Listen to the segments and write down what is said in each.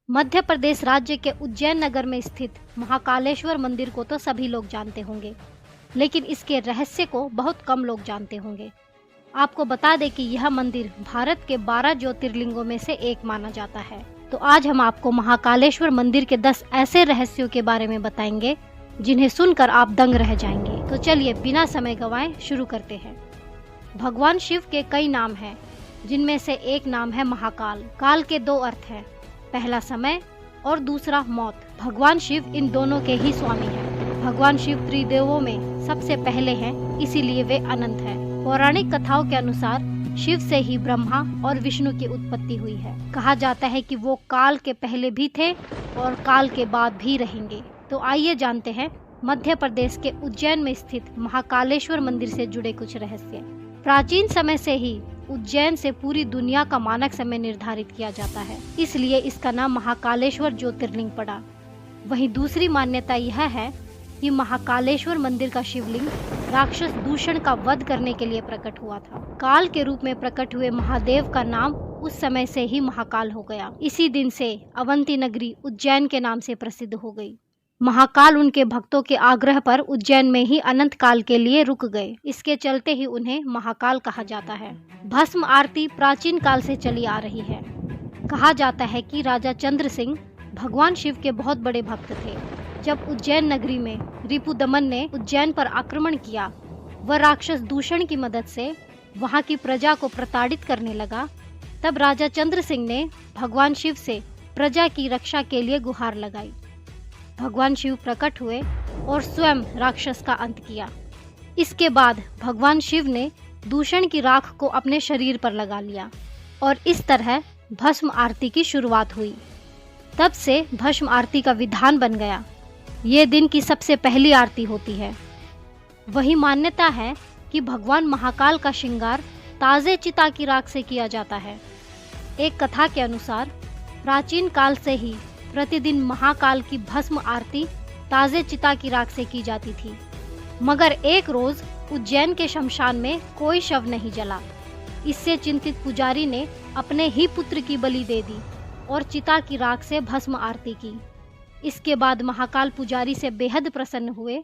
मध्य प्रदेश राज्य के उज्जैन नगर में स्थित महाकालेश्वर मंदिर को तो सभी लोग जानते होंगे, लेकिन इसके रहस्य को बहुत कम लोग जानते होंगे। आपको बता दें कि यह मंदिर भारत के 12 ज्योतिर्लिंगों में से एक माना जाता है। तो आज हम आपको महाकालेश्वर मंदिर के 10 ऐसे रहस्यों के बारे में बताएंगे जिन्हें सुनकर आप दंग रह जाएंगे। तो चलिए बिना समय गंवाए शुरू करते हैं। भगवान शिव के कई नाम हैं, जिनमें से एक नाम है महाकाल। काल के 2 अर्थ हैं, पहला समय और दूसरा मौत। भगवान शिव इन दोनों के ही स्वामी हैं। भगवान शिव त्रिदेवों में सबसे पहले हैं, इसीलिए वे अनंत हैं। पौराणिक कथाओं के अनुसार शिव से ही ब्रह्मा और विष्णु की उत्पत्ति हुई है। कहा जाता है कि वो काल के पहले भी थे और काल के बाद भी रहेंगे। तो आइए जानते हैं मध्य प्रदेश के उज्जैन में स्थित महाकालेश्वर मंदिर से जुड़े कुछ रहस्य। प्राचीन समय से ही उज्जैन से पूरी दुनिया का मानक समय निर्धारित किया जाता है, इसलिए इसका नाम महाकालेश्वर ज्योतिर्लिंग पड़ा। वहीं दूसरी मान्यता यह है कि महाकालेश्वर मंदिर का शिवलिंग राक्षस दूषण का वध करने के लिए प्रकट हुआ था। काल के रूप में प्रकट हुए महादेव का नाम उस समय से ही महाकाल हो गया। इसी दिन से अवंती नगरी उज्जैन के नाम से प्रसिद्ध हो गई। महाकाल उनके भक्तों के आग्रह पर उज्जैन में ही अनंत काल के लिए रुक गए। इसके चलते ही उन्हें महाकाल कहा जाता है। भस्म आरती प्राचीन काल से चली आ रही है। कहा जाता है कि राजा चंद्र सिंह भगवान शिव के बहुत बड़े भक्त थे। जब उज्जैन नगरी में रिपुदमन ने उज्जैन पर आक्रमण किया, वह राक्षस दूषण की मदद से वहां की प्रजा को प्रताड़ित करने लगा, तब राजा चंद्र सिंह ने भगवान शिव से प्रजा की रक्षा के लिए गुहार लगाई। भगवान शिव प्रकट हुए और स्वयं राक्षस का अंत किया। इसके बाद भगवान शिव ने दूषण की राख को अपने शरीर पर लगा लिया और इस तरह भस्म आरती की शुरुआत हुई। तब से भस्म आरती का विधान बन गया। ये दिन की सबसे पहली आरती होती है। वही मान्यता है कि भगवान महाकाल का श्रृंगार ताजे चिता की राख से किया जाता है। एक कथा के अनुसार प्राचीन काल से ही प्रतिदिन महाकाल की भस्म आरती ताजे चिता की राख से की जाती थी, मगर एक रोज उज्जैन के शमशान में कोई शव नहीं जला। इससे चिंतित पुजारी ने अपने ही पुत्र की बलि दे दी और चिता की राख से भस्म आरती की। इसके बाद महाकाल पुजारी से बेहद प्रसन्न हुए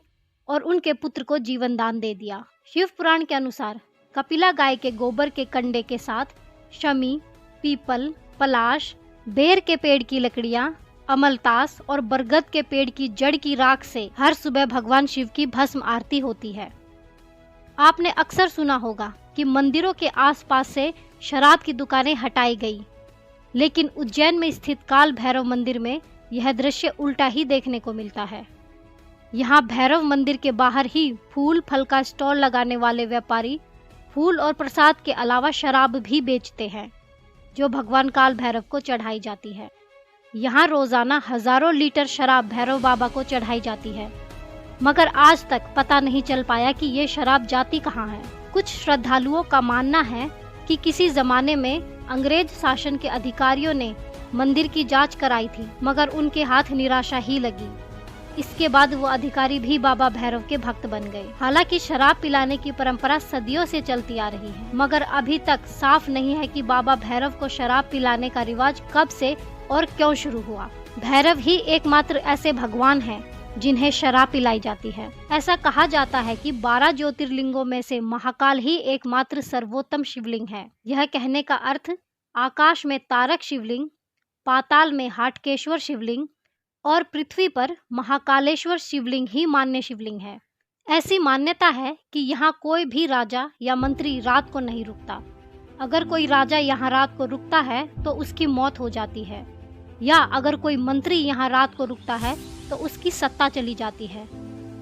और उनके पुत्र को जीवन दान दे दिया। शिव पुराण के अनुसार कपिला गाय के गोबर के कंडे के साथ शमी, पीपल, पलाश, बेर के पेड़ की लकड़ियां, अमलतास और बरगद के पेड़ की जड़ की राख से हर सुबह भगवान शिव की भस्म आरती होती है। आपने अक्सर सुना होगा कि मंदिरों के आसपास से शराब की दुकानें हटाई गई, लेकिन उज्जैन में स्थित काल भैरव मंदिर में यह दृश्य उल्टा ही देखने को मिलता है। यहाँ भैरव मंदिर के बाहर ही फूल फल का स्टॉल लगाने वाले व्यापारी फूल और प्रसाद के अलावा शराब भी बेचते हैं, जो भगवान काल भैरव को चढ़ाई जाती है। यहाँ रोजाना हजारों लीटर शराब भैरव बाबा को चढ़ाई जाती है, मगर आज तक पता नहीं चल पाया कि ये शराब जाती कहाँ है। कुछ श्रद्धालुओं का मानना है कि किसी जमाने में अंग्रेज शासन के अधिकारियों ने मंदिर की जांच कराई थी, मगर उनके हाथ निराशा ही लगी। इसके बाद वो अधिकारी भी बाबा भैरव के भक्त बन गए। हालांकि शराब पिलाने की परंपरा सदियों से चलती आ रही है, मगर अभी तक साफ नहीं है कि बाबा भैरव को शराब पिलाने का रिवाज कब से और क्यों शुरू हुआ। भैरव ही एकमात्र ऐसे भगवान हैं जिन्हें शराब पिलाई जाती है। ऐसा कहा जाता है कि 12 ज्योतिर्लिंगों में से महाकाल ही एकमात्र सर्वोत्तम शिवलिंग है। यह कहने का अर्थ आकाश में तारक शिवलिंग, पाताल में हाटकेश्वर शिवलिंग और पृथ्वी पर महाकालेश्वर शिवलिंग ही मान्य शिवलिंग है। ऐसी मान्यता है कि यहाँ कोई भी राजा या मंत्री रात को नहीं रुकता। अगर कोई राजा यहाँ रात को रुकता है तो उसकी मौत हो जाती है, या अगर कोई मंत्री यहाँ रात को रुकता है तो उसकी सत्ता चली जाती है।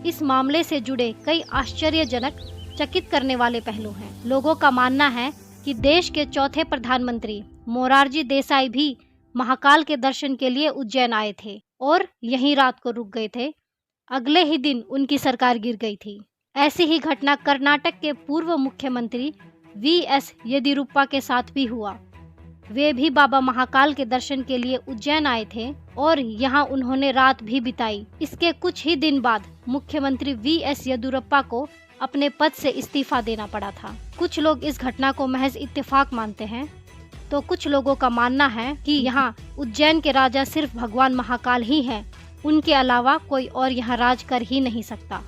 इस मामले से जुड़े कई आश्चर्यजनक, चकित करने वाले पहलू हैं। लोगों का मानना है कि देश के चौथे प्रधानमंत्री मोरारजी देसाई भी महाकाल के दर्शन के लिए उज्जैन आए थे और यहीं रात को रुक गए थे। अगले ही दिन उनकी सरकार गिर गई थी। ऐसी ही घटना कर्नाटक के पूर्व मुख्यमंत्री वी.एस. येदियुरप्पा के साथ भी हुआ। वे भी बाबा महाकाल के दर्शन के लिए उज्जैन आए थे और यहाँ उन्होंने रात भी बिताई। इसके कुछ ही दिन बाद मुख्यमंत्री वी.एस. येदियुरप्पा को अपने पद से इस्तीफा देना पड़ा था। कुछ लोग इस घटना को महज इत्तेफाक मानते हैं, तो कुछ लोगों का मानना है कि यहाँ उज्जैन के राजा सिर्फ भगवान महाकाल ही हैं। उनके अलावा कोई और यहाँ राज कर ही नहीं सकता।